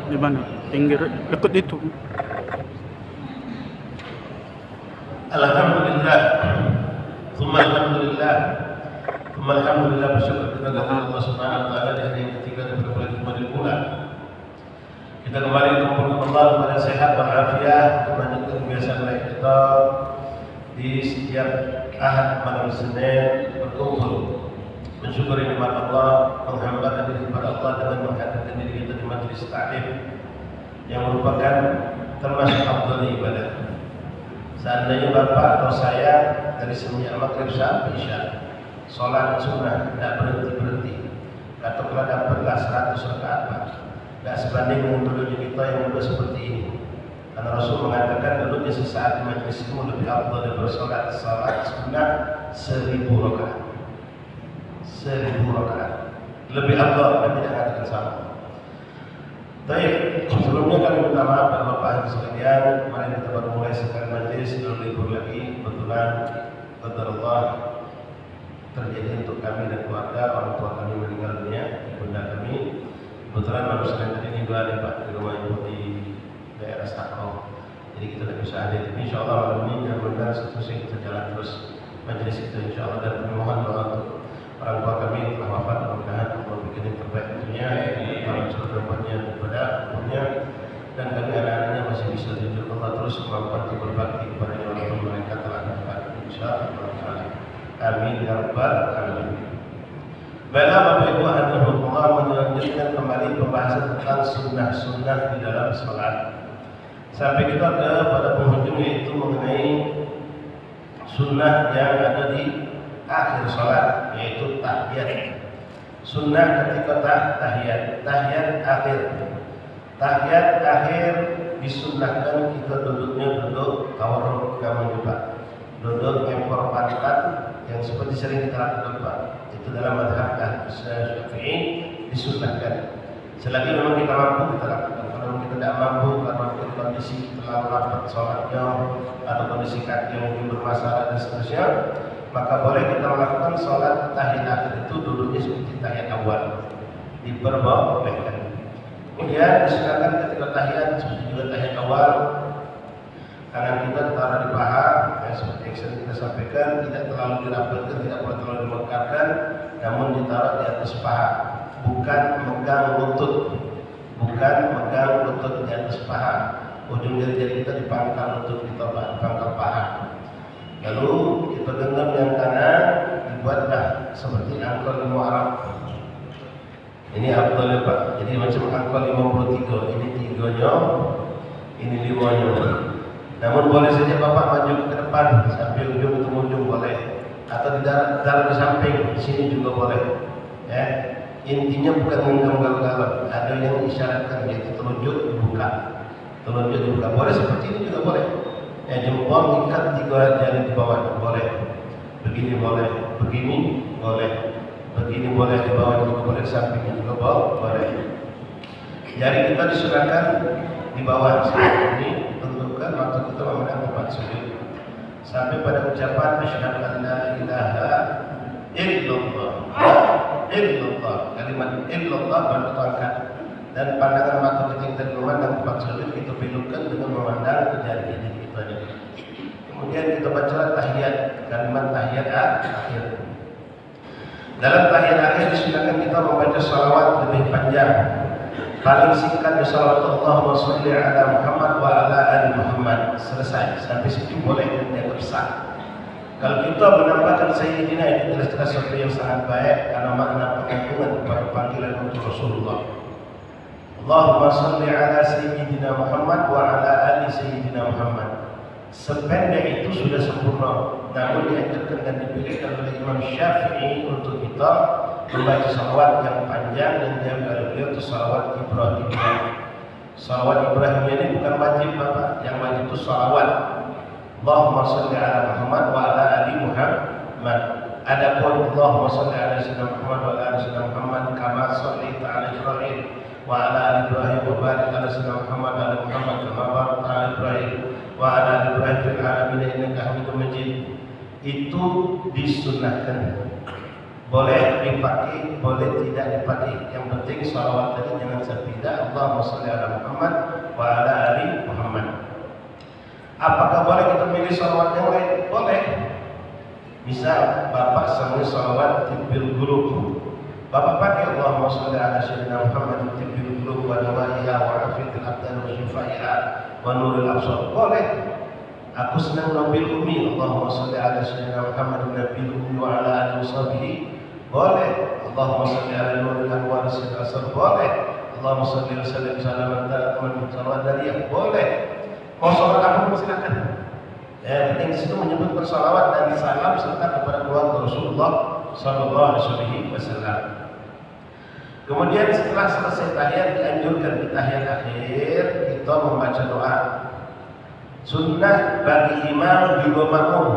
Di mana? Pinggir dekat itu. Alhamdulillah. Tsumma alhamdulillah. Alhamdulillah, bersyukur kita kepada Allah Subhanahu wa taala di hari yang ketiga daripada bulan Jumadil Ula. Kita kembali kumpul Allah pada sehat dan afiat untuk melanjutkan kebiasaan kita di setiap Ahad malam Senin berkumpul mensyukuri nikmat Allah, menghambakan diri kepada Allah dengan menghadirkan diri kita di majelis taklim yang merupakan termasuk afdal ibadah. Seandainya Bapak atau saya dari semenjak maghrib sampai isya sholat sunnah tidak berhenti-berhenti, katakanlah dapatlah 100 rakaat, tidak sebanding dengan dulunya kita yang mudah seperti ini. Karena Rasul mengatakan dulunya sesaat majlismu lebih afdal daripada sholat sunnah 1000 rakaat. 1000 rakaat lebih afdal, dan tidak mengatakan sama. Baik, sebelumnya kami minta maaf kepada Bapak Ibu sekalian. Kemarin kita baru mulai sekali majlis, lalu libur lagi. Kebetulan qadarullah terjadi untuk kami dan keluarga, orang tua kami meninggal dunia, ibunda kami. Kebetulan baru sekali tadi ini Pak di rumah ibu di daerah Stakau. Jadi kita tidak bisa hadir. Insyaallah malam ini mudah-mudahan seterusnya kita jalan terus majlis kita insyaallah, dan mohon doa untuk orang tua kami yang telah wafat. Mudah-mudahan Allah bikin yang terbaik tentunya, para saudara-saudaranya daripada umurnya, dan kami anak-anaknya masih bisa jujur Allah terus kemampuan untuk berbakti kepada orang mereka telah dapat insyaallah. Amin ya rabbal alamin. Baiklah Bapak Ibu rahimahullah, melanjutkan kembali pembahasan tentang sunnah-sunnah di dalam salat. Sampai kita pada penghujung, yaitu mengenai sunnah yang ada di akhir salat, yaitu tahiyat. Sunnah ketika tahiyat akhir. Tahiyat akhir disunnahkan kita duduknya duduk tawarruk kama juga. Duduk empor pantat yang seperti sering kita lakukan Pak. Itu dalam mazhab Syafi'i disunnahkan. Selagi memang kita mampu kita lakukan. Kalau kita tidak mampu karena kondisi terlalu rapat sholatnya atau kondisi kaki yang mungkin bermasalah dan seterusnya, maka boleh kita melakukan sholat tahiyat akhir itu duduknya seperti tahiyat awal, diperbolehkan. Kemudian disunnahkan ketika tahiyat seperti juga tahiyat awal, tangan kita ditaruh di paha, seperti yang sering kita sampaikan, tidak terlalu dirapatkan, tidak pula terlalu dimekarkan, namun ditaruh di atas paha, bukan megang lutut, di atas paha. Ujung jari-jari kita di pangkal lutut kita, di pangkal paha. Lalu kita genggam yang kanan, dibuatlah seperti angka 5 Arab. Ini afdal Pak. Jadi macam angka 53. Ini 3-nya, ini 5-nya. Namun boleh saja Bapak maju ke depan sambil ujung ketemu ujung boleh, atau ditaruh di samping, di sini juga boleh. Ya. Intinya bukan menggenggam-genggam. Ada yang isyaratkan, yaitu telunjuk dibuka. Boleh seperti ini juga boleh. Ya, jempol ikat 3 jari di bawah boleh. Begini boleh, begini boleh. Begini boleh, di bawah juga boleh, sampingnya juga boleh. Jari kita disunahkan di bawah seperti ini, tentukan waktu kita memandang tempat sujud sampai pada ucapan asyhadu an la ilaha illallah. Kalimat illallah baru kita angkat, dan pandangan mata kita memandang tempat sujud kita belokkan dengan memandang ke jari kita. Kemudian kita baca tahiyat, kalimat tahiyat akhir. Dalam tahiyat akhir disunahkan kita membaca salawat lebih panjang. Paling singkat salawat Allahumma sholli ala Muhammad wa ala ali Muhammad, selesai. Sampai situ boleh dianggap sah. Kalau kita menambahkan Sayyidina, itu jelas-jelas sesuatu yang sangat baik karena makna pengagungan kepada panggilan untuk Rasulullah. Allahumma sholli ala Sayyidina Muhammad wa ala ali Sayyidina Muhammad. Sependek itu sudah sempurna. Namun diajarkan dan dipilihkan oleh Imam Syafi'i untuk kita membaca salawat yang panjang, dan diambil beliau itu salawat Ibrahimiyah. Salawat Ibrahimiyah ini bukan wajib Bapak, yang wajib itu salawat Allahumma sholli ala Muhammad wa ala ali Muhammad. Adapun Allahumma sholli ala sayyidina Muhammad wa ala ali sayyidina Muhammad kama shallaita ala Ibrahim wa ala ali Ibrahim wa barik ala sayyidina Muhammad wa ala Muhammad kama barakta ala Ibrahim wa ala ali Ibrahim fil alamin innaka Hamidum Majid, itu disunnahkan. Boleh dipakai, boleh tidak dipakai. Yang penting salawat tadi jangan berbeda. Allahumma sholli ala Muhammad wa ala ali Muhammad. Apakah boleh kita milih salawat yang lain? Boleh. Misal bapak sering salawat tibbil qulub, bapak pakai Allahumma sholli ala sayyidina Muhammad tibbil qulub wa dawaiha wa afiyatil abdan wa shifaiha wa nuril absar. Boleh. Aku senang nabil ummi, Allahumma sholli ala sayyidina Muhammad nabil ummi wa ala alihi washabihi. Boleh. Allahumma sholli ala nuril anwar sayyidil asr. Boleh. Allahumma sholli wa sallim salaman ta'aman salawat dariyah. Boleh. Mau sholat apa pun silakan. Penting di situ menyebut bersalawat dan salam serta kepada keluarga Rasulullah Sallallahu Alaihi Wasallam. Kemudian setelah selesai tahiyat dianjurkan di tahiyat akhir kita membaca doa. Sunnah bagi imam juga makmum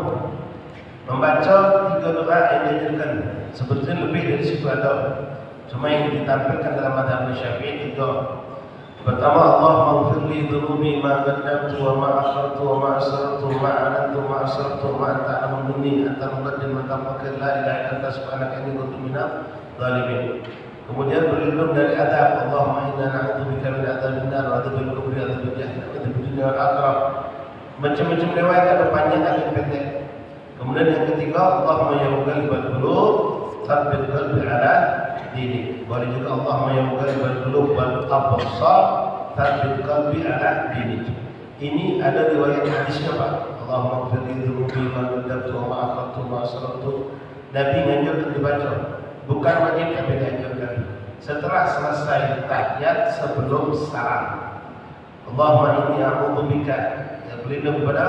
membaca 3 doa yang dianjurkan. Sebetulnya lebih dari situ ada. Cuma yang ditampilkan dalam mazhab Syafi'i 3. Pertama, Allahumma ighfirli dhunubi ma qaddamtu wa ma akhartu wa ma asrartu wa ma a'lantu wa ma asrartu wa ma anta a'lamu minni anta al-muqaddim wa anta al-mu'akhir la ilaha illa anta subhanaka inni kuntu minadh dhalimin. Kemudian berlindung dari azab. Allahumma inna na'udzubika min adzabin nar wa adzabil qabri wa adzabil jahannam wa adzabil dunya wal akhirah. Macam-macam riwayat ada panjang ada pendek. Kemudian yang ketiga, Allahumma ya muqallibal qulub tsabbit qalbi ala dinik. Boleh juga Allahumma ya muqallibal qulub wal absar tsabbit qalbi ala dinik. Ini ada riwayat hadisnya Pak. Allahumma ighfirli dhunubi ma qaddamtu wa ma akhartu wa ma asrartu. Nabi menganjurkan dibaca. Bukan wajib tapi dianjurkan. Setelah selesai tahiyat sebelum salam. Allahumma inni a'udzubika, ya berlindung kepada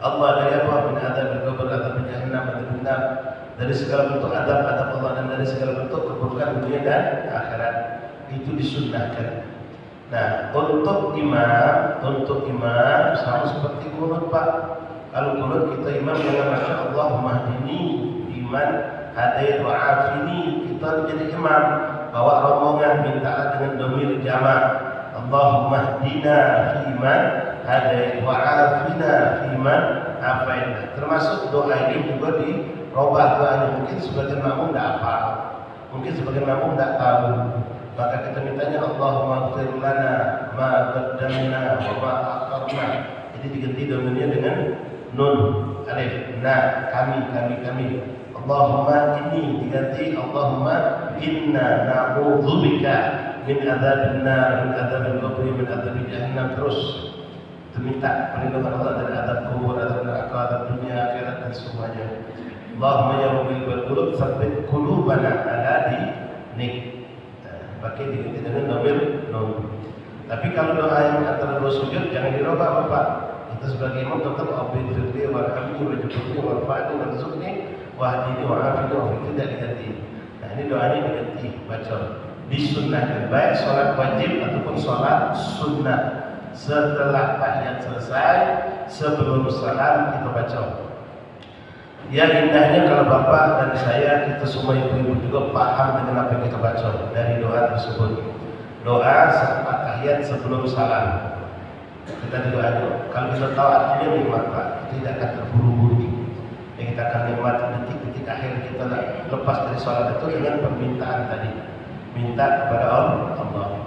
Allah dari apa? Min adzabil qabr, adzabil jahannam, adzabil nar. Dari segala bentuk adab Allah dan dari segala bentuk keburukan dunia dan akhirat. Itu disunnahkan. Nah, untuk imam sama seperti kunut Pak. Kalau kunut kita imam jangan baca Allahumma hdini iman hadai wa afini. Kita jadi imam bawa rombongan minta dengan domir jama'. Allahumma hdina fi iman hadai wa afina fi iman afaina. Termasuk doa ini juga dirubah doanya. Mungkin sebagian makmum tidak hafal, mungkin sebagian makmum tidak tahu. Maka kita mintanya Allahumma ighfir lana ma qaddamna wa ma akharna. Jadi diganti domirnya dengan nun alif. Nah, kami. Allahumma ini diganti Allahumma inna na'udzubika min adzabin nar, min adzabil qabri, min adzabil jahannam. Terus minta perlindungan Allah dari azab kubur, azab neraka, azab dunia, akhirat dan semuanya. Allahumma ya muqallibal qulub tsabbit qulubana ala dinik. Pakai diganti dengan domir nun. Tapi kalau doa yang antara dua sujud jangan dirubah Bapak. Kita sebagai imam tetap Rabbil firli warhamni wajburni warfa'ni warzuqni wahdini wa'afini wa tidak diganti. Nah, ini doanya diganti baca. Disunnahkan baik sholat wajib ataupun sholat sunnah. Setelah tahiyat selesai sebelum salam kita baca. Ya indahnya kalau Bapak dan saya kita semua ibu-ibu juga paham dengan apa yang kita baca dari doa tersebut. Doa saat tahiyat sebelum salam. Kita doa. Kalau kita tahu artinya nikmat Pak, tidak akan terburu-buru. Yang kita akan nikmati detik-detik akhir kita lepas dari sholat itu dengan permintaan tadi. Minta kepada Allah.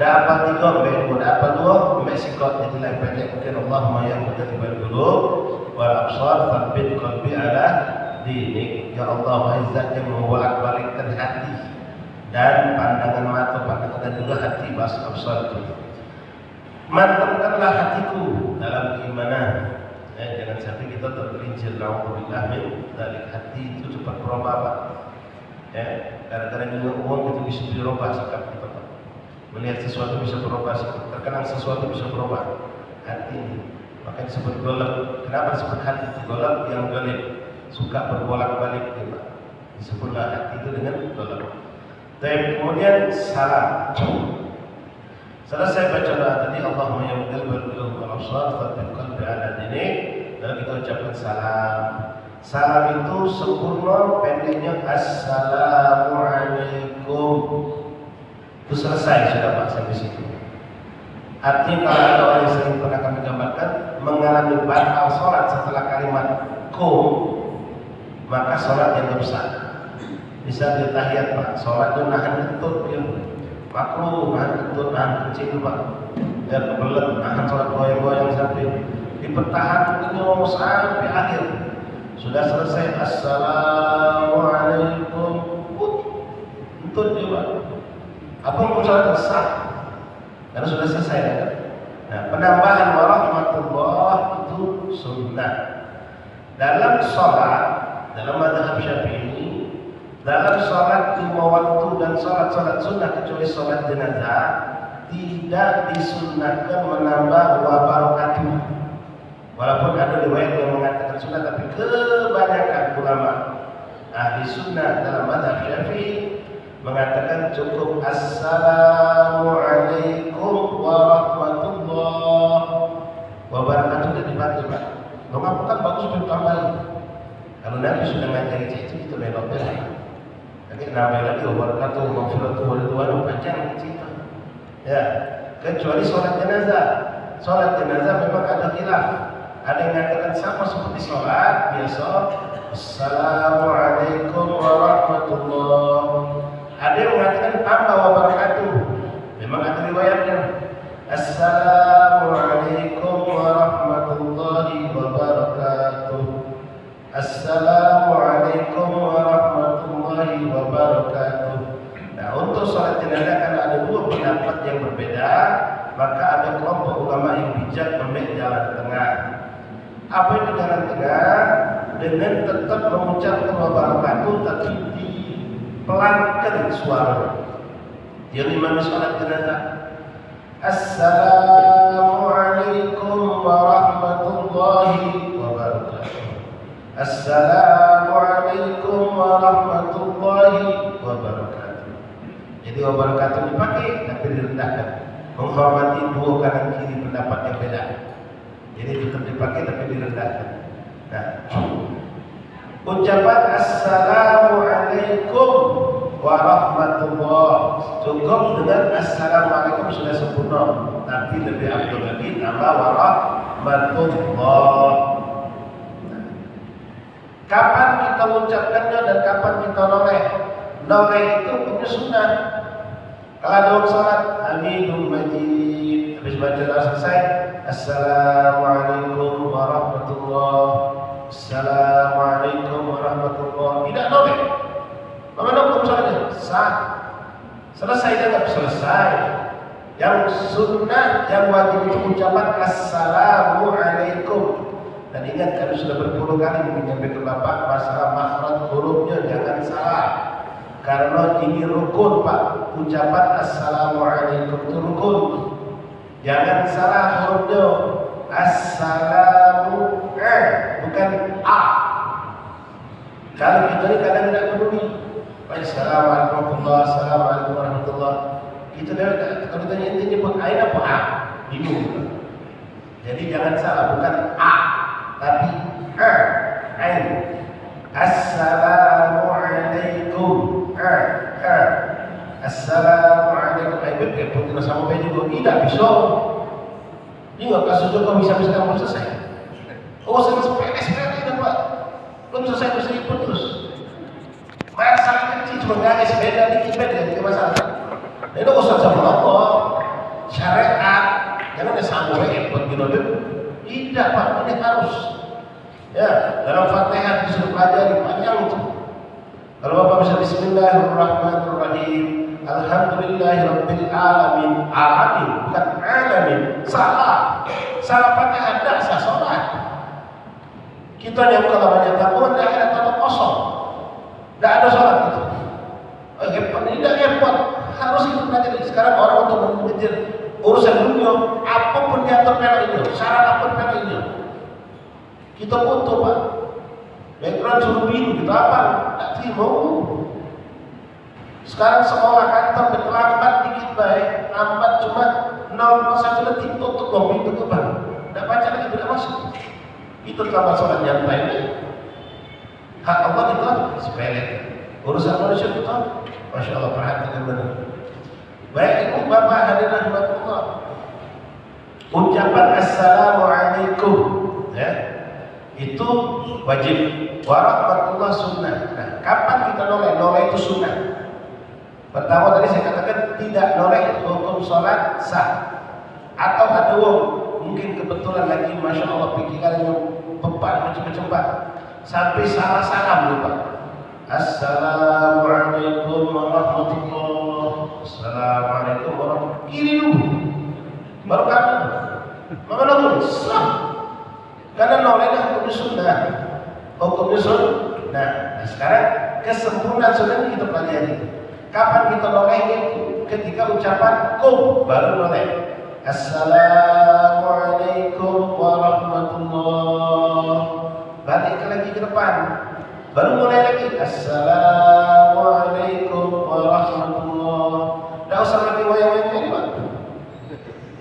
Dapat 3, dapat 2, sikot jadi lain pendek mungkin Allahumma ya muqallibal qulub wal absar tsabbit qalbi ala dinik. Ya Allah, Izzat yang membolak-balikkan hati dan pandangan mata, pandangan dan juga hati bas absar itu. Mantapkanlah hatiku dalam keimanan. Jangan sampai kita tergelincir. Nauzubillah min dzalik. Hati itu cepat berubah Pak. Gara-gara dengan uang kita bisa dirubah sikap kita Pak. Melihat sesuatu bisa berubah, terkenang sesuatu bisa berubah. Hati ini maka disebut golab. Kenapa disebut hati itu golab? Yang golib suka berbolak-balik ya Pak. Disebutlah hati itu dengan golab. Dan kemudian salam. Selesai baca doa tadi Allahumma ya muqallibal qulub wal absar tsabbit qalbi ala dinik. Lalu kita ucapkan salam. Salam itu sempurna pendeknya Assalamualaikum. Itu selesai sudah Pak sampai situ. Artinya kalau ada orang yang sering pernah kami gambarkan mengalami batal sholat setelah kalimat kum, maka sholat yang besar. Bisa di tahiyat Pak, sholat itu nahan kentut ya. Makruh, nahan kentut, nahan kencing Pak. Ya kebelet, nahan sholat goyang-goyang sampai dipertahankan itu sampai akhir. Sudah selesai assalamualaikum, itu dia. Apa hukum salat sah? Karena sudah selesai kan? Nah, penambahan warahmatullah itu sunnah. Dalam sholat, dalam mazhab Syafi'i, dalam sholat 5 waktu dan sholat sunnah kecuali sholat jenazah, tidak disunnahkan menambah wa barakatuh. Walaupun ada riwayat yang mengatakan sunnah, tapi kebanyakan ulama ahli sunnah dalam mazhab Syafi'i mengatakan cukup assalamualaikum warahmatullahi wabarakatuh. Jadi dipakai Pak. Mengapa kan bagus ditambahin? Kalau Nabi sudah ngajari itu lewat lah. Nanti nambah lagi wabarakatuh, maghfiratuh waridwan, panjang cerita. Ya, kecuali sholat jenazah. Sholat jenazah memang ada khilaf. Ada yang mengatakan sama seperti sholat biasa, assalamualaikum warahmatullahi. Ada yang mengatakan tambah wabarakatuh. Memang ada riwayatnya. Assalamualaikum warahmatullahi wabarakatuh. Assalamualaikum warahmatullahi wabarakatuh. Nah, untuk sholat jenazah karena ada 2 pendapat yang berbeda, maka ada kelompok ulama yang bijak memilih jalan tengah. Apa itu jalan tengah? Dengan tetap mengucapkan wabarakatuh tapi dipelankan suara. Yang imam sholat jenazah, assalamualaikum warahmatullahi wabarakatuh. Assalamualaikum warahmatullahi wabarakatuh. Jadi wabarakatuh dipakai tapi direndahkan, menghormati 2 kanan kiri pendapat yang beda. Jadi tetap dipakai tapi direndahkan. Nah, ucapan assalamualaikum warahmatullahi cukup dengan assalamualaikum sudah sempurna, tapi lebih afdal lagi nama warahmatullahi. Kapan kita mengucapkannya dan kapan kita noleh? Noleh itu punya sunnah. Kalau ada orang salat, Hamidul Majid, habis baca doa selesai, assalamualaikum warahmatullahi, assalamualaikum warahmatullahi. Tidak noleh. Bagaimana hukum salatnya? Sah. Selesai dan selesai. Yang sunnah, yang wajib itu ucapan assalamualaikum. Dan ingat, kami sudah berpuluh kali menyampaikan Bapak masalah makhraj hurufnya jangan salah. Karena ini rukun Pak, ucapan assalamualaikum itu rukun. Jangan salah hurufnya. Assalamu bukan a. Kalau kita ini kadang tidak peduli. Assalamualaikum warahmatullahi. Kita kalau ditanya intinya pun a apa a? Bingung. Jadi jangan salah, bukan a tapi ain. Assalamualaikum. Assalamualaikum. Ayo putih sama baju juga tidak bisa. Ini nggak kasus juga bisa kamu selesai. Oh sepele Pak. Belum selesai bisa putus. Masalah kecil cuma nggak sepeda dikit jadi masalah. Itu urusan sama Allah. Syariat. Jangan disambung repot gitu. Tidak Pak, ini harus. Ya, dalam Fatihah disuruh pelajari panjang itu. Kalau Bapak bisa bismillahirrahmanirrahim, alhamdulillahirabbil alamin, alamin bukan alamin. Salah Fatihah tidak sah sholat. Kita yang kalau banyak tabungan di akhirat tetap kosong. Tidak ada sholat itu. Tidak repot. Harus itu pelajari. Sekarang orang untuk mengejar urusan dunia, apapun diatur pelaknya, syarat apapun pelaknya. Kita foto Pak, background suruh biru, kita apa? Tak terima. Sekarang sekolah kantor terlambat dikit baik, lambat cuma 0,1 detik tutup pintu ke Bang. Tidak baca lagi, tidak masuk. Itu terlambat sholat nyantai. Hak Allah itu sepele. Urusan manusia itu, Masya Allah perhatikan benar. Baik Ibu Bapak hadirin rahimakumullah. Ucapan assalamualaikum ya, itu wajib. Warahmatullah sunnah. Nah, kapan kita noleh? Noleh itu sunnah. Pertama tadi saya katakan tidak noleh hukum sholat sah. Atau ada mungkin kebetulan lagi Masya Allah pikirannya beban macam-macam Pak. sampai salah salam lupa. Assalamualaikum warahmatullahi. Assalamualaikum warahmatullahi. Kiri dulu, baru kanan. Maka lalu sah. Karena nolenya hukum sunnah. Hukum sunnah. Nah, sekarang kesempurnaan sunnah kita pelajari. Kapan kita nolehnya itu? Ketika ucapan kum baru noleh. Assalamualaikum warahmatullahi. Balik lagi ke depan. Baru mulai lagi. Assalamualaikum warahmatullahi. Tidak usah lagi wayang-wayang ini, Pak.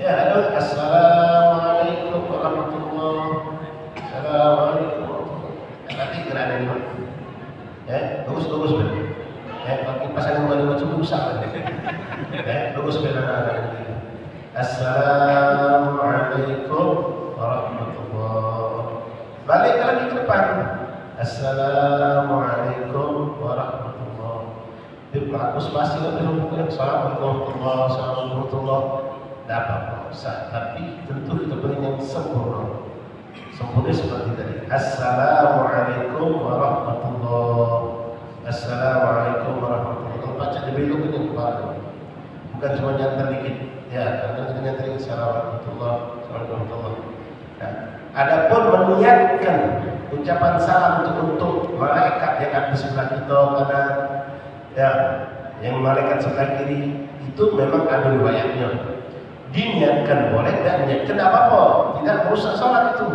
Ya, halo. Assalamualaikum warahmatullahi. Assalamualaikum warahmatullahi. Nanti gerak dari mana? Ya, bagus. Bagi pasangan macam susah. Bagus benar. Assalamualaikum warahmatullahi. Balik lagi ke depan. Assalamualaikum warahmatullahi. Dia bagus pasti kan Assalamualaikum warahmatullahi. Dapat sah, tapi tentu kita beri yang sempurna. Sempurna seperti tadi. Assalamualaikum warahmatullahi. Assalamualaikum warahmatullahi. Kalau baca dibelokkan yang kepala, bukan cuma nyantar dikit. Ya, karena kita nyantar dikit. Assalamualaikum warahmatullahi. Nah, adapun meniatkan ucapan salam untuk malaikat yang ada di sebelah kita kanan, ya, yang malaikat sebelah kiri itu memang ada riwayatnya. Diniatkan boleh, dan niatkan tidak apa-apa, tidak merusak salat itu.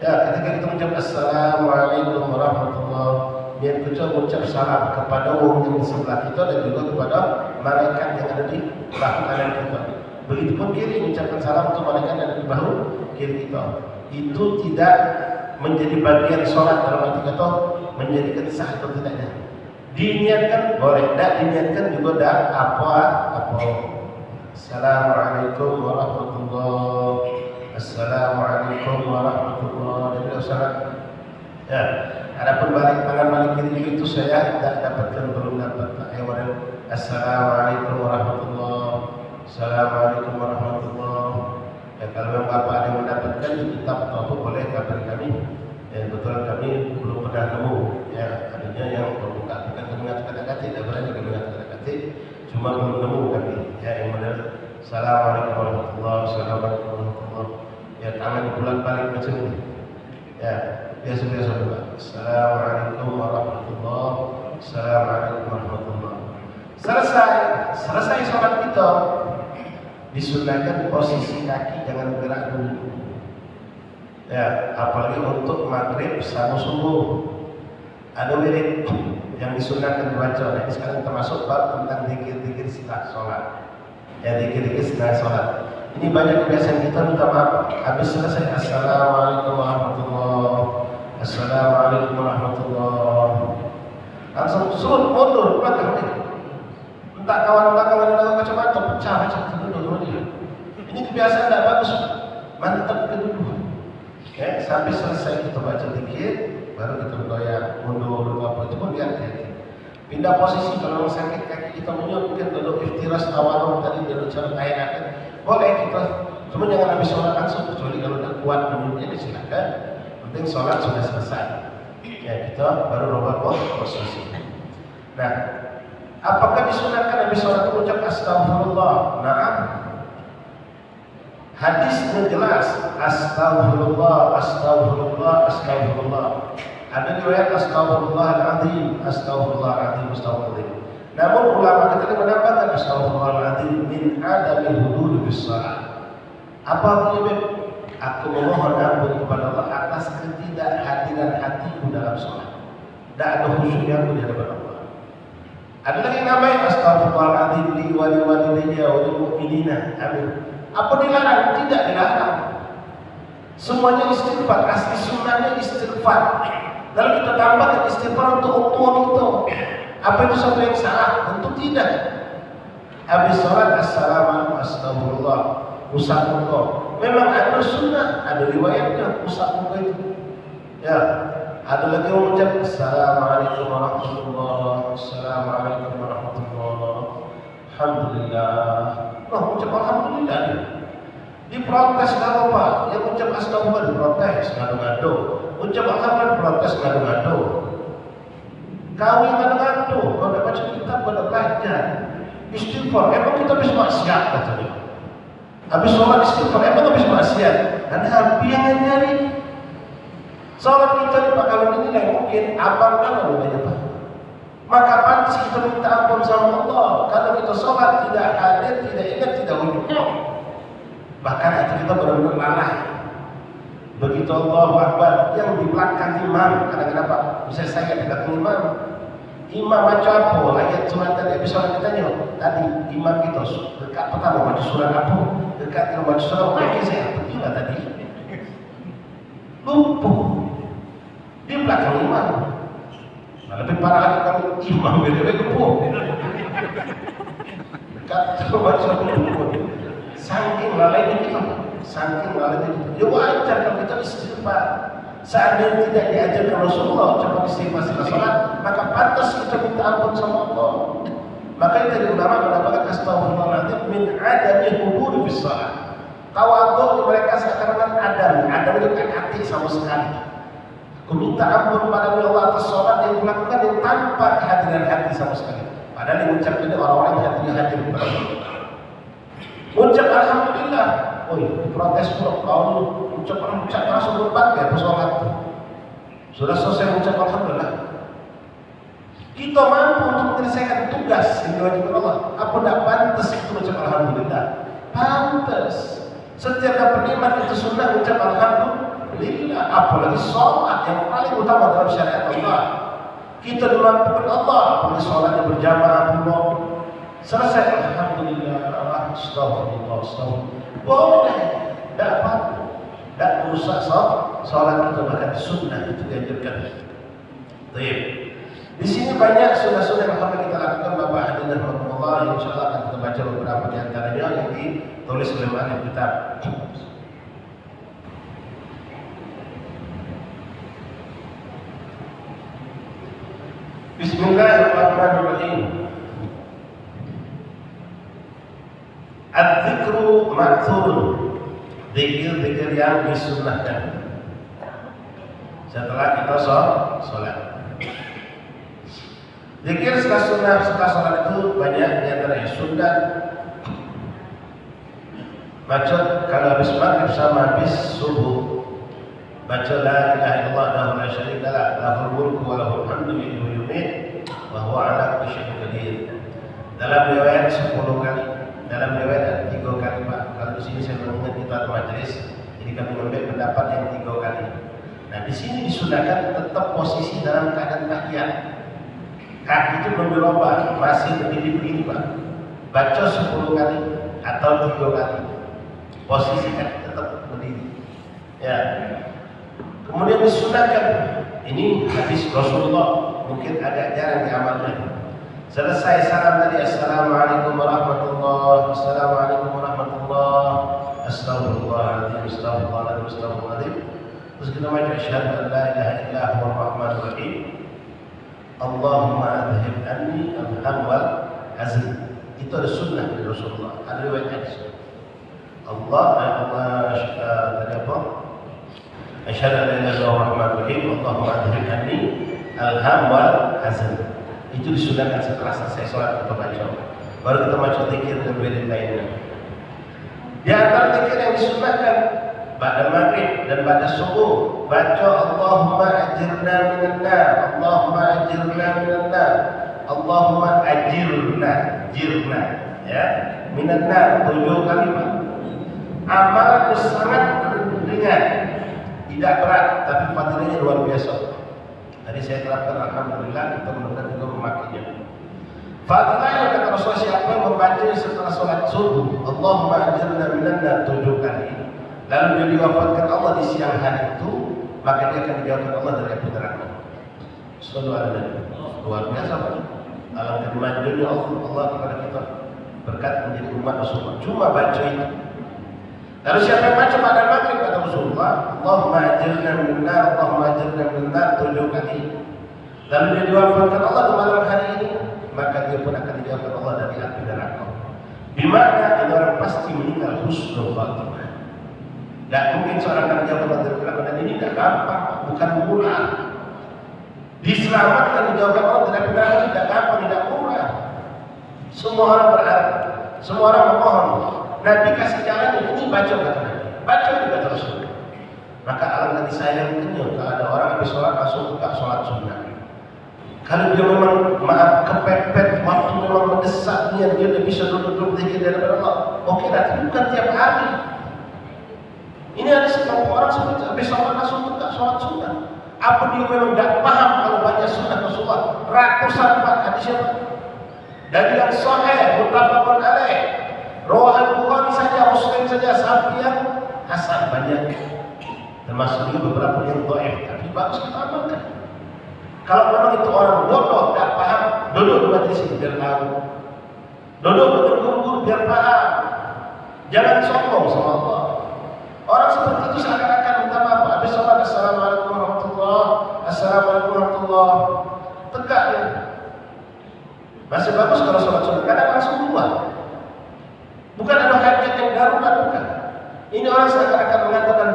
Ya, ketika kita mengucap Assalamualaikum warahmatullahi, niat kita mengucap salam kepada orang yang di sebelah kita dan juga kepada malaikat yang ada di bahu kanan kita. Begitupun kiri, mengucapkan salam untuk malaikat yang ada di bahu kiri kita. Itu tidak menjadi bagian sholat dalam arti kata menjadikan sah atau tidaknya. Diniatkan boleh, tidak diniatkan juga tidak apa-apa. Assalamualaikum warahmatullahi. Assalamualaikum warahmatullahi wabarakatuh. Ya, adapun balik tangan balik kiri itu saya tidak dapatkan, belum dapat. Assalamualaikum warahmatullahi. Assalamualaikum warahmatullahi. Ya, kalau memang Bapak ada yang mendapatkan di kitab atau apa boleh kabar kami. Ya, betul kami belum pernah nemu. Ya, adanya yang membuka bukan mendengar kata-kata, tidak berani mendengar kata-kata. Cuma belum nemu kami. Ya, yang benar. Assalamualaikum warahmatullahi. Assalamualaikum warahmatullahi. Ya, tangan bulat balik macam ini. Ya, biasa-biasa juga. Assalamualaikum warahmatullahi. Assalamualaikum warahmatullahi. Selesai sholat kita. Disunahkan posisi kaki jangan bergerak dulu. Ya, apalagi untuk maghrib sama subuh. Ada wirid yang disunahkan dibaca. Nah, sekarang termasuk bab tentang zikir-zikir setelah sholat. Ya, zikir-zikir setelah sholat. Ini banyak kebiasaan kita, minta maaf. Habis selesai Assalamualaikum warahmatullahi. Assalamualaikum warahmatullahi. Langsung surut mundur belakang. Entah kawan belakang ada kacamata pecah dulu dia. Ini kebiasaan tidak bagus. Mantap ke dulu. Ya, sampai selesai kita baca zikir, baru kita berdoa mundur apa itu pun biar hati. Pindah posisi kalau sakit kaki kita mungkin duduk iftiras tawarung tadi duduk cara kayak boleh kita. Cuma jangan habis sholat langsung, kecuali kalau udah kuat duduknya silakan. Penting sholat sudah selesai. Ya, kita baru rubah posisi. Nah, apakah disunahkan habis sholat mengucap astagfirullah? Nah, hadisnya jelas astagfirullah, astagfirullah, astagfirullah. Ada riwayat astagfirullahaladzim, astagfirullahaladzim, astagfirullahaladzim. Namun ulama ketika menambahkan astagfirullahaladzim min adami hudud bis salat. Apa artinya? Aku memohon ampun kepada Allah atas ketidakhadiran hatiku dalam sholat. Tidak ada khusyuknya aku di hadapan Allah. Ada lagi namanya astagfirullahaladzim li walidayya wa lil mu'minina. Amin. Apa dilarang? Tidak dilarang. Semuanya istighfar, asli sunnahnya istighfar. Lalu kita tambahkan istighfar untuk orang kita. Apa itu satu yang salah? Tentu tidak. Habis sholat assalamualaikum astagfirullah, usap muka. Memang ada sunnah, ada riwayatnya usap muka itu. Ya, ada lagi yang mengucap assalamualaikum warahmatullahi, assalamualaikum warahmatullahi, alhamdulillah. Oh, mengucap alhamdulillah dia. Diprotes kalau Pak, yang mengucap astagfirullah diprotes, ngadu-ngadu. Ucap alhamdulillah protes ngadu-ngadu. Kawin ngadu-ngadu, kalau tidak baca kitab, kalau tidak belajar. Istighfar, emang kita bisa maksiat katanya. Habis sholat istighfar, emang habis maksiat. Dan Habib yang ngajarin. Sholat kita ini Pak, kalau ini mungkin abang kan namanya Pak. Maka pantas kita minta ampun sama Allah. Kalau kita sholat tidak hadir, tidak ingat, tidak wujud. Bahkan hati kita benar-benar lalai. Begitu Allahu Akbar, yang di belakang imam, kadang-kadang Pak, bisa saya dekat imam. Imam baca apa? Ayat surat tadi bisa orang ditanya. Tadi imam kita dekat pertama baca surat apa? Dekat baca surat apa? Saya betul tadi. Lupa. Di belakang imam. Nah, lebih parah lagi kalau imam beda-beda lupa. Dekat baca lupa. Saking lalainya kita. Saking lalainya kita. Ya wajar kalau kita istighfar. Seandainya tidak diajarkan Rasulullah ucapan istighfar setelah sholat, maka pantas kita minta ampun sama Allah. Makanya dari ulama menamakan astagfirullahaladzim min adami huburi bis sholat. Tawadhu mereka seakan-akan Adam itu tak hati sama sekali. Aku minta ampun pada Allah atas sholat yang dilakukan yang tanpa kehadiran hati sama sekali. Padahal yang ucap ini orang-orang yang hatinya hadir kepada Allah. Ucap alhamdulillah. Oh iya, protes pula. Kau ucap langsung berbangga persoalan itu. Sudah selesai ucap alhamdulillah. Kita mampu untuk menyelesaikan tugas yang diwajibkan Allah. Apa tidak pantas itu ucap alhamdulillah? Pantas. Setiap nikmat itu sunnah ucap alhamdulillah. Apalagi sholat yang paling utama dalam syariat Allah. Kita dimampukan Allah. Apalagi sholatnya berjamaah pula. Selesai alhamdulillah. Astagfirullah, astagfirullah. Boleh, tidak apa-apa. Tidak merusak sholat kita, bahkan sunnah itu dianjurkan. Baik. Di sini banyak sunnah-sunnah yang akan kita lakukan Bapak hadirin rahmatullah. Insyaallah akan kita baca beberapa di antaranya yang ditulis oleh muallif kitab. Bismillahirrahmanirrahim. Adzikru ma'thurun, zikir-zikir yang disunnahkan setelah kita sholat. Zikir setelah sholat itu banyak di antaranya sunnah. Baca kalau habis maghrib sama habis subuh, baca la ilaha illallah wahdahu la syarika lah, lahul mulku wa lahul hamdu yuhyi wa yumiit wa huwa ala kulli syai'in qadir. Dalam riwayat 10 kali. Dalam riwayat 3 kali Pak. Kalau di sini saya mengingat kita ada majelis, jadi kami mengambil pendapat yang 3 kali. Nah di sini disunahkan tetap posisi dalam keadaan tahiyat. Kaki itu berubah, masih berdiri begini Pak. Baca 10 kali atau 3 kali. Posisi kaki tetap berdiri. Ya. Kemudian disunahkan. Ini hadis Rasulullah, mungkin agak jarang diamalkan. Selesai salam tadi, assalamualaikum warahmatullahi wabarakatuh, assalamualaikum warahmatullahi wabarakatuh, astagfirullahaladzim, astagfirullahaladzim, astagfirullahaladzim. Terus kita baca asyhadu an la ilaha illa huwar rahmanir rahim. Allahumma adhib anni al-ham wal hazn. Itu ada sunnah dari Rasulullah. Ada riwayat hadis. Tadi apa? Asyhadu an la ilaha illallah rahmanir rahim. Allahumma adhib anni al-ham wal hazn. Itu disunahkan setelah selesai sholat kita baca. Baru kita baca zikir dan wirid lainnya. Di antara zikir yang disunahkan pada maghrib dan pada subuh, baca Allahumma ajirna minan nar, Allahumma ajirna minan nar, Allahumma ajirna, jirna, ya, minan nar 7 kali Pak. Amalan itu sangat ringan, tidak berat, tapi fadilahnya luar biasa. Tadi saya terapkan alhamdulillah, kita mudah-mudahan juga memakainya. Fadilahnya kata Rasulullah, siapa yang membaca setelah sholat subuh Allahumma ajirna minan nar 7 kali, lalu dia diwafatkan Allah di siang hari itu, maka dia akan dijauhkan Allah dari api neraka. Sallallahu alaihi wasallam. Luar biasa Pak. Alam kemajuannya Allah kepada kita berkat menjadi umat Rasulullah. Cuma baca itu. Lalu siapa yang baca pada maghrib kata Rasulullah, Allahumma ajirna minan nar, Allahumma ajirna minan nar 7 kali. Lalu dia diwafatkan Allah di malam hari ini, maka dia pun akan dijauhkan Allah dari api neraka. Di mana orang pasti meninggal husnul khatimah. Tidak mungkin seorang akan menjauhkan Allah dari neraka, dan ini tidak gampang, bukan murah. Diselamatkan, menjauhkan Allah dari neraka tidak gampang, tidak murah. Semua orang berharap, semua orang memohon. Nabi kasih jalan, ini baca kata Nabi, baca juga terus. Maka alangkah disayangkannya kalau ada orang habis sholat langsung buka sholat sunnah. Kalau dia memang kepepet, waktu memang mendesaknya, dia tidak bisa duduk zikir daripada Allah. Oke, tapi bukan tiap hari. Ini ada sekelompok orang seperti habis sholat langsung buka sholat sunnah. Apa dia memang tidak paham kalau baca sunnah Rasulullah? Ratusan hadisnya dari yang sahih, muttafaqun alaih, riwayat Bukhari saja, Muslim saja, sampai yang hasan banyak. Termasuk juga beberapa yang dhaif, tapi bagus kita amalkan. Kalau memang itu orang bodoh, tidak paham, duduk di majlis ini biar tahu. Duduk dengan guru-guru biar paham. Jangan sombong sama Allah. Orang seperti itu seakan-akan minta maaf. Habis sholat, assalamualaikum warahmatullahi, assalamualaikum warahmatullahi. Tegak ya. Masih bagus kalau sholat sunnah, kadang langsung keluar. Bukan ada hajat yang darurat, bukan. Ini orang seakan-akan mengatakan,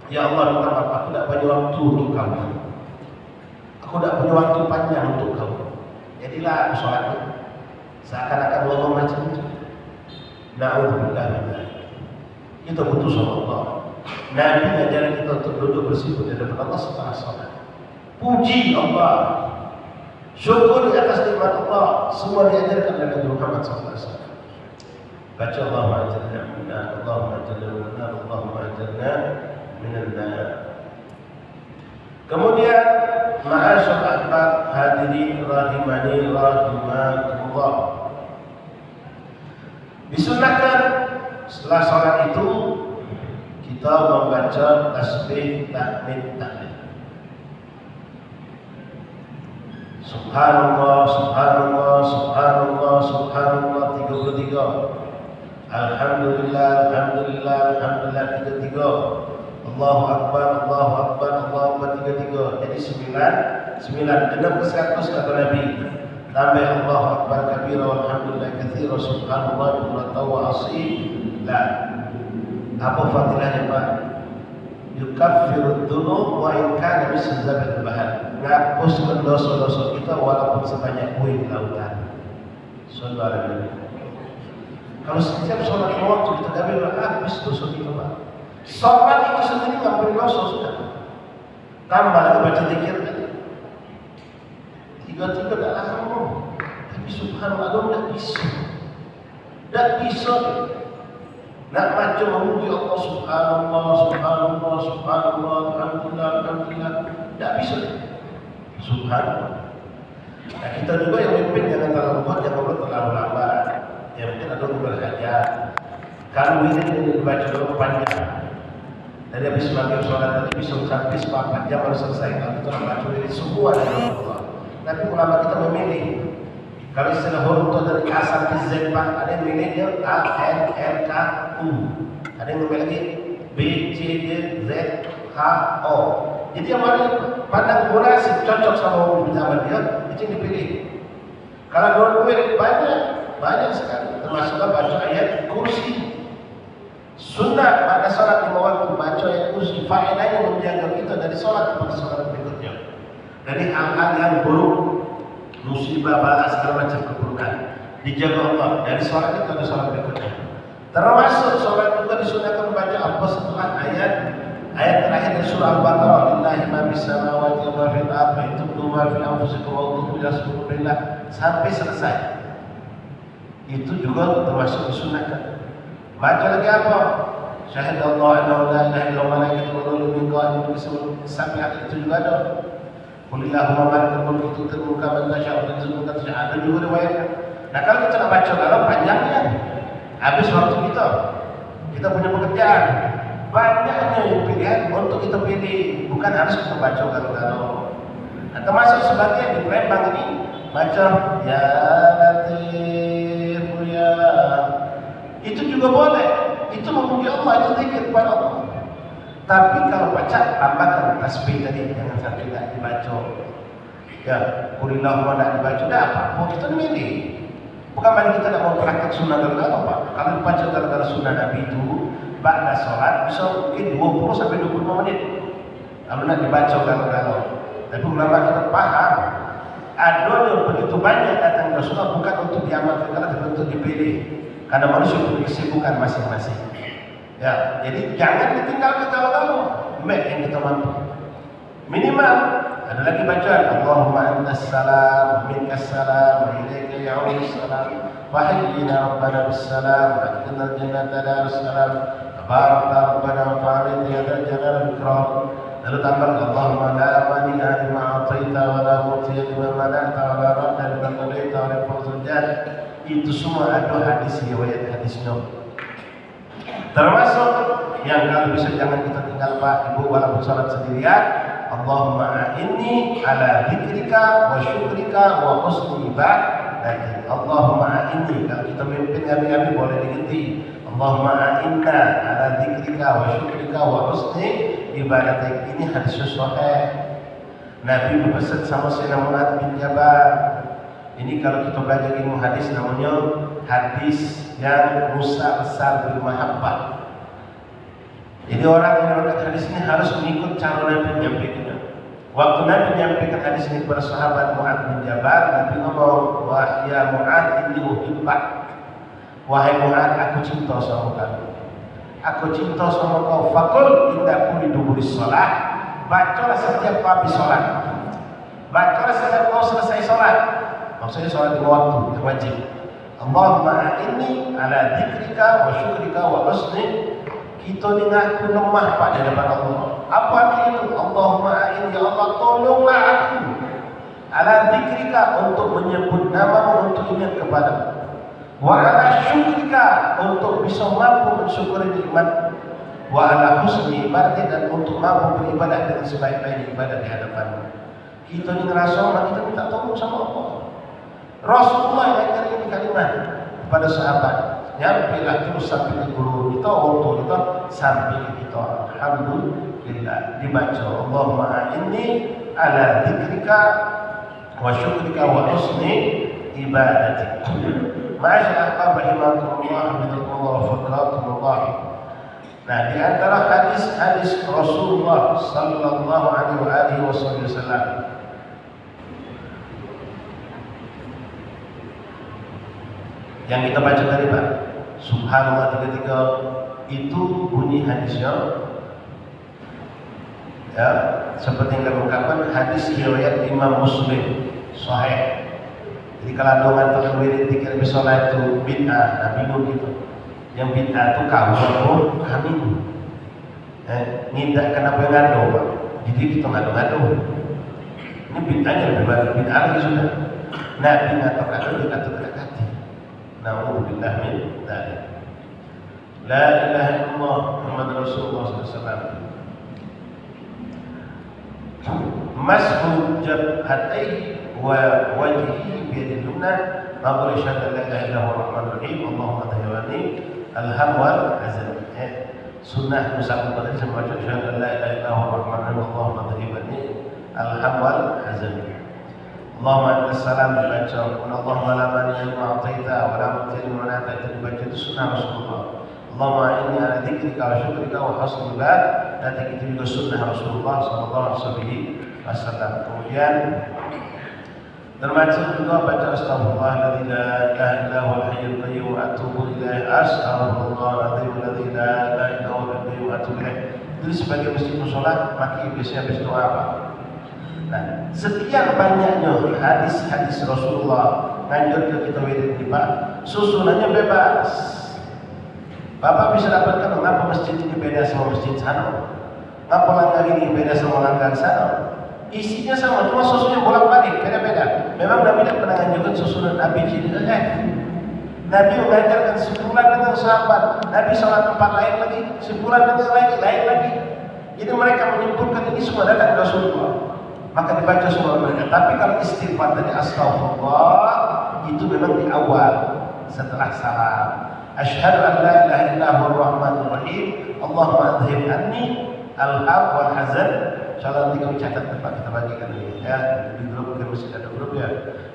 ya Allah, minta maaf, aku tidak punya waktu untuk kamu. Aku tidak punya waktu panjang untuk kamu. Jadilah aku sholatnya seakan-akan ngomong macam itu. Na'udzubillah min dzalik. Kita butuh sama Allah. Nabi ngajarin kita untuk duduk bersifat di depan Allah setelah sholat. Puji Allah, syukur di atas nikmat Allah. Semua diajarkan oleh Nabi Muhammad SAW. Baca Allahumma ajirna minna, Allahumma ajirna minna, Allahumma ajirna minna. Kemudian ma'asyar akbar hadirin rahimani rahimakumullah. Disunnahkan setelah sholat itu kita membaca tasbih, tahmid, tahlil. Subhanallah, subhanallah, subhanallah, subhanallah 33. Alhamdulillah, alhamdulillah, alhamdulillah 33. Allahu Akbar, Allahu Akbar, Allahu Akbar 33. Jadi 9 genap ke 100 kata Nabi. Tambah Allahu Akbar kabira walhamdulillah katsira subhanallah bukratan wa asila. Apa fadilahnya Pak? Yukaffiru dzunub wa in kana misl zabil bahr. Menghapuskan dosa-dosa kita walaupun sebanyak buih di lautan. Sallallahu alaihi. Kalau setiap sholat waktu kita gagal habis dosa kita Pak. Sholat itu sendiri ngapain dosa sudah. Tambah lagi baca zikir tadi. Tiga-tiga tak lama. Tapi subhanallah tidak bisa. Tidak bisa. Nak macam memuji Allah subhanallah, subhanallah, subhanallah, alhamdulillah, alhamdulillah. Tidak bisa. Subhanallah. Nah, kita juga yang mimpin jangan terlalu buat, jangan terlalu lambat. Yang mungkin ada juga saja. Kalau ini dibaca dulu panjang. Dari habis maghrib sholat tadi bisa sampai 4 jam harus selesai. Kalau itu baca dari semua dari Allah. Tapi ulama kita memilih. Kalau istilah huruf itu dari A sampai Z, Pak, ada yang memilih A, N, R, K, U. Ada yang memilih lagi B, C, D, Z, H, O. Jadi yang mana pandang murasib cocok sama umum zaman dia, itu yang dipilih. Kalau dua banyak sekali. Termasuklah baca ayat kursi. Sunnah pada sholat 5 waktu baca ayat kursi. Faedahnya menjaga kita dari sholat kepada sholat berikutnya. Dari hal-hal yang buruk, musibah, bala, segala macam keburukan. Dijaga Allah dari sholat itu ada sholat berikutnya. Termasuk sholat juga disunahkan membaca apa setelah ayat terakhir dari surah Al-Baqarah. Lillahi ma fis samawati wa ma fil ardi tubdu ma fi anfusikum wa tubu ila subhanillah sampai selesai. Itu juga termasuk disunahkan. Baca lagi apa? Syahid Allah annahu la ilaha illa huwa malaikatuhu min qa'imin sampai akhir itu juga ada. Qulillahumma malikal mulki tu'til mulka man tasha' wa tanzi'ul mulka tasha'. Ada juga riwayatnya. Nah, kalau kita nak baca dalam panjangnya habis waktu kita. Kita punya pekerjaan. Banyaknya pilihan untuk kita pilih, bukan harus kita baca galau-galau. Nah, termasuk sebagian di Palembang ini baca ya Latif ya. Itu juga boleh. Itu memuji Allah, itu zikir kepada Allah. Tapi kalau baca tambahkan tasbih tadi, jangan sampai tidak dibaca. Ya, Qulillahumma tidak dibaca, tidak apa. Mau kita milih. Bukan banyak kita tidak mau praktek sunnah gara-gara Pak. Kalau dibaca gara-gara sunnah Nabi itu ba'da sholat bisa mungkin 20 sampai 25 menit. Amna dibaca kalau. Tapi ulama kita paham ada yang begitu banyak datang Rasulullah bukan untuk diamalkan tapi untuk dipilih. Karena manusia punya kesibukan masing-masing. Ya, jadi jangan ditinggalkan kalau yang kita mampu. Minimal ada lagi bacaan Allahumma antas salam minkas salam wa ilaika ya'udus salam wa hayyina rabbana bis salam wa adkhilna jannata darus salam tabarakta rabbana wa ta'ala ya dzal jalali wal ikram. Lalu tambah Allahumma la mani'a lima a'taita wa la mu'tiya lima mana'ta wa la radda lima qadaita wa la fawzul jad. Itu semua ada hadis riwayat hadisnya. Termasuk yang kalau bisa jangan kita tinggal Pak Ibu walaupun salat sendirian. Allahumma a'inni ala dzikrika wa syukrika wa husni ibadatik. Allahumma a'inni, kalau kita memimpin kami boleh diganti. Allahumma a'inna ala dzikrika wa syukrika wa husni ibadatik. Ini hadis sahih. Nabi berpesan sama Sayyidina Mu'adz bin Jabal. Ini kalau kita belajar ilmu hadis namanya hadis yang musalsal bil mahabbah. Jadi orang yang mengatakan hadis ini harus mengikut cara Nabi menyampaikan. Waktu Nabi menyampaikan hadis ini kepada sahabat Mu'adz bin Jabal, Nabi ngomong, "Wah ya Mu'adz, inni uhibbak." Wahai Mu'adz, aku cinta sama kamu. Aku cinta sama kau. Faqul inda kulli duburis shalah. Bacalah setiap kau habis salat. Bacalah setiap kau selesai salat. Maksudnya salat lima waktu yang wajib. Allahumma a'inni ala dzikrika wa syukrika wa husni. Kita ni ngaku lemah pada hadapan Allah. Apa artinya itu? Allahumma a'inni, ya Allah tolonglah aku ala dzikrika, untuk menyebut namamu, untuk ingat kepadamu. Wa ala syukrika, untuk bisa mampu mensyukuri nikmat. Wa ala husni ibadatik, dan untuk mampu beribadah dengan sebaik-baiknya ibadah di hadapanmu. Kita ni ngerasa kita minta tolong sama Allah. Rasulullah yang ajar ini kalimat kepada sahabat. Nyampilah terus sampai di guru kita, untuk kita sampai kita. Alhamdulillah dibaca Allahumma a'inni ala dzikrika wa syukrika wa husni ibadatik. Ma'asyiral rahimakumullah wa faqakumullah. Nah, di antara hadis-hadis Rasulullah sallallahu alaihi wasallam yang kita baca tadi Pak, subhanallah 33, itu bunyi hadisnya ya, seperti yang diungkapkan hadis riwayat Imam Muslim sahih. Jadi kalau ada orang terkeliru dikira sholat itu bid'ah, nah bingung gitu. Yang bid'ah itu kami ngindak kenapa ngado Pak. Jadi kita ngado-ngado. Ini bid'ahnya lebih banyak bid'ah lagi sudah. Nabi ngado-ngado dikata-kata. Na'udzubillah min dzalik. La ilaha illallah Muhammadur Rasulullah sallallahu alaihi wasallam. Mashu jabhatayhi wa wajhihi bi yadil yumna, maqul syahada la ilaha illallah rahmanur rahim, Allahumma tayyibani alham wal hazan. Sunnah musabbahat tadi sama baca syahada la ilaha illallah rahmanur rahim, Allahumma tayyibani alham wal hazan. Allahumma antas salam dibaca, Allahumma la mani'a lima a'taita wa la mu'tiya lima mana'ta, dibaca itu sunnah Rasulullah. Allahumma inni ala dzikrika wa syukrika wa husni ibadatik, itu juga sunnah Rasulullah sallallahu alaihi wasallam. Kemudian termasuk juga baca astaghfirullahaladzim la ilaha illa huwal hayyul qayyum wa atubu ilaih, astaghfirullahaladzim la ilaha illa huwal qayyum wa atubu ilaih. Itu sebagai mesti salat, maka biasanya habis doa apa? Nah, sekian banyaknya hadis-hadis Rasulullah nganjur ke kita wirid ini Pak, susunannya bebas. Bapak bisa dapatkan mengapa masjid ini beda sama masjid sana, ngapa langgar ini beda sama langgar sana. Isinya sama, cuma susunnya bolak-balik, beda-beda. Memang Nabi tidak pernah nganjurkan susunan ABCD. Nabi mengajarkan sebulan dengan sahabat. Nabi sholat tempat lain lagi, sebulan dengan lain lagi. Jadi mereka menyimpulkan ini semua datang dari Rasulullah. Maka dibaca semua mereka. Tapi kalau istighfar dari astaghfirullah itu memang di awal setelah salam. Asyhadu an la ilaha illa huwar rahmanur rahim, Allahumma adhhib anni al-ham wal hazan. Insyaallah nanti kami catat tempat kita bagikan ini ya. Di grup, mungkin masih ada grup ya.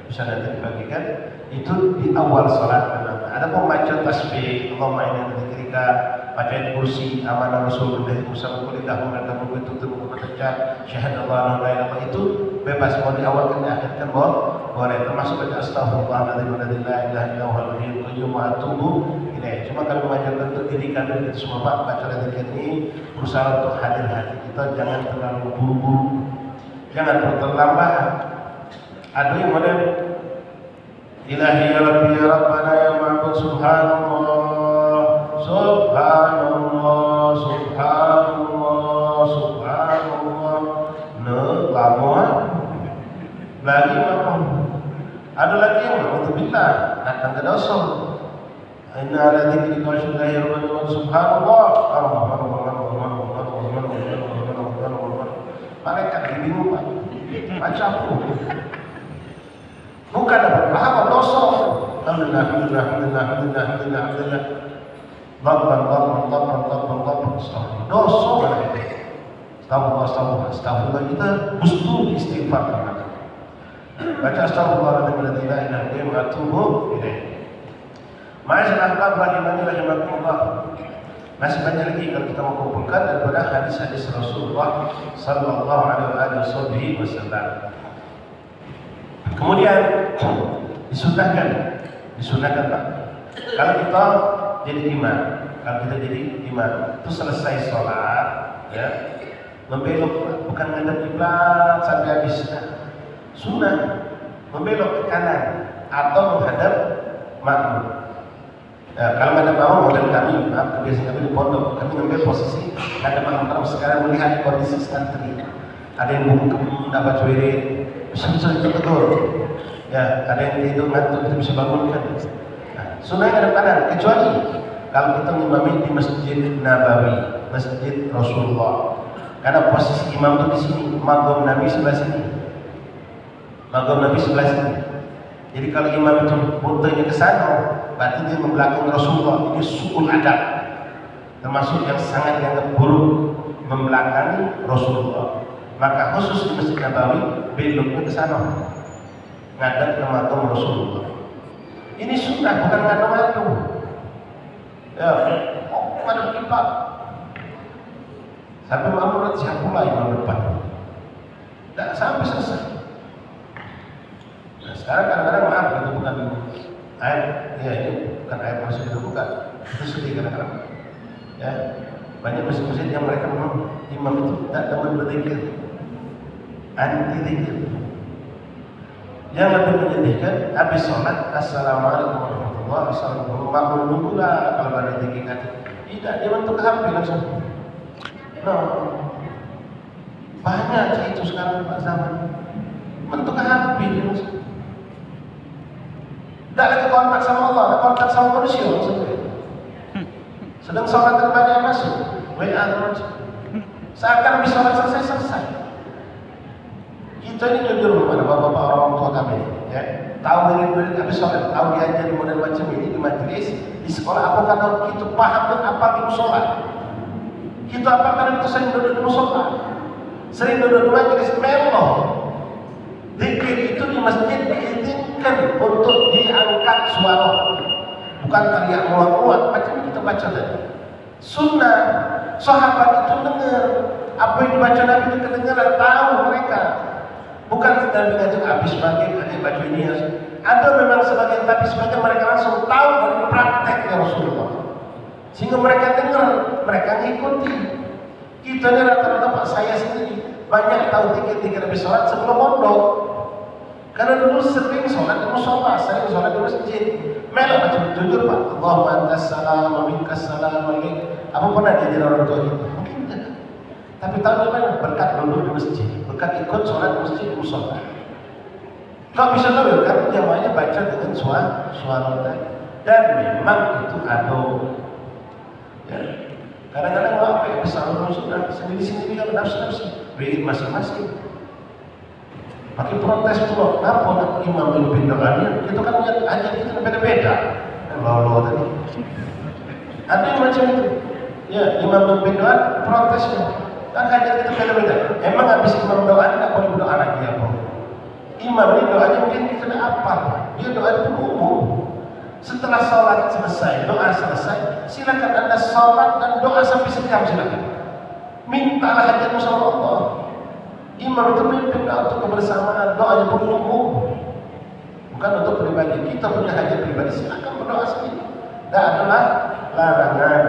bisa nanti dibagikan. Itu di awal sholat memang. Ada membaca tasbih, Allahumma inna dzikrika, baca kursi, amanah Rasulullah Musa kulillahu dan kamu itu membaca syahadallah la ilaha itu bebas mau di awal kan diakhirkan boleh, termasuk baca astaghfirullahaladzim la ilaha illa huwal hayyul qayyum wa atubu ilaih. Cuma kalau mengajarkan untuk diri kami itu semua Pak, baca zikir ini berusaha untuk hadir hati kita, jangan terlalu buru-buru, jangan terlambat. Ada yang model Ilahi ya Rabbi ya Rabbana ya Ma'bud subhanallah subhanallah subhanallah subhanallah lama lagi apa? Ada lagi yang alhamdulillah datang ke dosa. Inna ala dzikri wa syukrahi rabbana subhanallah malaikat bingung Pak. Baca apa? Bukan dapat pahala dosa. Alhamdulillah, alhamdulillah, alhamdulillah, alhamdulillah, alhamdulillah, alhamdulillah. Babban, dosa mana itu? Astagfirullah kita mesti istighfar. Baca astagfirullahaladzim la ilaha illa huwa atubu ilaih. Ma'asyiral ahbab rahimakumullah. Masih banyak lagi kalau kita mau kumpulkan daripada hadis-hadis Rasulullah sallallahu alaihi wasallam. Kemudian disunahkan Pak. Kalau kita jadi imam, itu selesai sholat, ya, membelok bukan menghadap kiblat sampai habis. Sunnah membelok ke kanan atau menghadap makmum. Ya, kalau ada mau model kami, kebiasaan kami di pondok, kami ngambil posisi ada makmum sekarang melihat kondisi santri. Ada yang bungkem, dapat cuirin, bisa itu betul. Ya, ada yang tidur ngantuk kita bisa bangunkan. Nah, sunnah yang ada kanan, kecuali kalau kita ngimami di Masjid Nabawi, Masjid Rasulullah. Karena posisi imam itu di sini, maqam Nabi sebelah sini. Jadi kalau imam itu buntanya ke sana, berarti dia membelakangi Rasulullah. Ini sukul adab, termasuk yang sangat dianggap buruk, membelakangi Rasulullah. Maka khusus di Masjid Nabawi beloknya ke sana, ngadap ke makam Rasulullah. Ini sunnah, bukan ngadu-ngadu. Ya, ngadap kipak. Sampai makmum siapa lah imam depan. Tidak sampai selesai. Nah, sekarang kadang-kadang maaf itu bukan air, ya ini bukan air masuk itu bukan. Itu sedih kadang-kadang. Ya, banyak masjid-masjid yang mereka memang imam itu tidak dapat berzikir, anti zikir. Yang lebih menyedihkan, habis sholat assalamualaikum warahmatullahi wabarakatuh. Makmum dulu lah kalau ada zikir kata. Tidak, dia bentuk HP langsung. No. Banyak itu sekarang Pak zaman. Bentuk HP dia langsung. Tidak lagi kontak sama Allah, ada kontak sama manusia maksudnya. Sedang sholat terbanyak masuk, WA terus. Seakan habis sholat selesai. Kita ini jujur kepada bapak-bapak orang tua kami, ya. Tahu dari habis sholat, tahu diajari model macam ini di majelis, di sekolah. Apa karena kita paham apa itu sholat? Kita apa karena kita sering duduk di musola, sering duduk di majelis melo. Zikir itu di masjid diizinkan untuk diangkat suara, bukan teriak muak-muak macam kita baca tadi. Sunnah, sahabat itu dengar apa yang dibaca Nabi itu kedengaran, tahu mereka. Bukan Nabi ngajak habis bagi baca ini. Ada memang sebagian, tapi sebagian mereka langsung tahu dari prakteknya Rasulullah. Sehingga mereka dengar, mereka ngikuti. Kita ini rata-rata Pak, saya sendiri banyak tahu tiga habis sholat sebelum pondok. Karena dulu sering sholat di musola, sering sholat di masjid. Melo macam jujur Pak, Allahumma antas salam, wa minkas salam, apa pernah diajar orang tua itu? Mungkin tidak. Tapi tahu di mana? Berkat dulu di masjid, berkat ikut sholat di masjid di musola. Kau bisa tahu kan jamaahnya baca dengan suara tadi. Dan memang itu ado. Ya. Kadang-kadang apa yang besar orang sudah sendiri-sendiri kalau nafsu-nafsu, bikin masing-masing. Pakai protes pula, kenapa nak imam memimpin doanya? Itu kan lihat ajar kita beda-beda. Lalu tadi. Ada yang macam itu. Ya, imam memimpin doa, protesnya. Kan ajar kita beda-beda. Emang habis imam doa tidak boleh berdoa lagi apa? Imam ini doanya mungkin kita tidak hafal. Dia doa itu umum. Setelah sholat selesai, doa selesai, silakan Anda sholat dan doa sampai sejam silakan. Mintalah hajatmu sama Allah. Imam itu memimpin doa untuk kebersamaan, doanya pun umum. Bukan untuk pribadi. Kita punya hajat pribadi, silakan berdoa sendiri. Dan adalah larangan.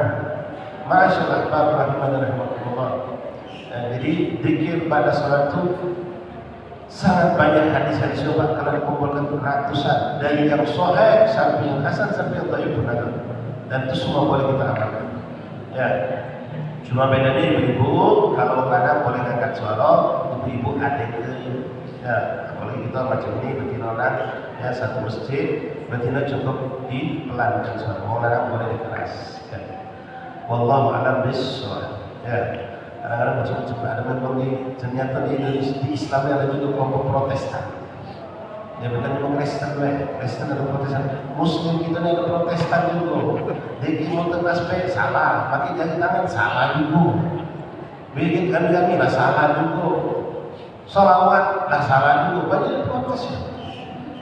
Masyaallah, rahimahullah. Jadi zikir pada sholat itu sangat banyak hadis-hadis coba kalau dikumpulkan ratusan dari yang sahih sampai yang hasan sampai yang dhaif pun ada, dan itu semua boleh kita amalkan. Ya, cuma bedanya ibu-ibu kalau kadang boleh ngangkat suara, ibu-ibu ada ya, apalagi kita macam ini betina ya satu masjid, betina cukup dipelankan suara, mau kadang boleh dikeras. Ya. Wallahu a'lam bishawab. Ya. Kadang-kadang macam-macam ada memang ternyata di Islam ada juga kelompok Protestan. Ya bukan cuma Kristen, Kristen ada Protestan. Muslim kita ni ada Protestan juga. Dia mau tasbih salah, pakai jari tangan salah juga. Bikin gani lah salah juga. Salawat lah salah juga. Banyak protes ya.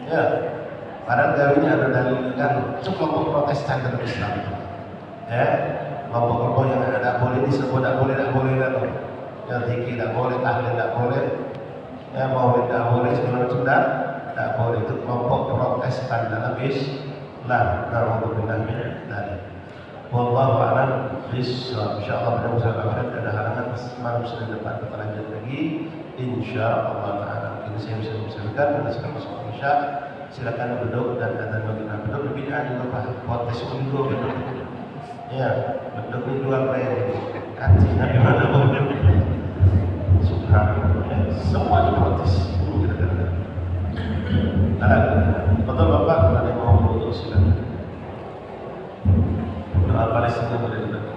Ya. Padahal dari ini ada dalil kan itu kelompok Protestan dalam Islam. Ya. Kelompok-kelompok yang tidak boleh disebut, tidak boleh yang tinggi tidak boleh, tahlil tidak boleh, ya maulid tidak boleh, segala macam tidak boleh. Itu kelompok Protestan dalam Islam. Alhamdulillah dari. Wallahu a'lam bishawab. Insyaallah pada musim akhir ada halangan malam Senin depan kita lanjut lagi. Insyaallah taala. Mungkin saya bisa menjelaskan pada sekarang masuk Isya. Silakan duduk dan bagi duduk lebih juga Pak. Protes juga duduk. Ya, bentuk ini dua kali kaji nabi mana pun subhanallah semua diprotes betul Bapak kalau ada yang mau silakan doa Palestina boleh dibantu.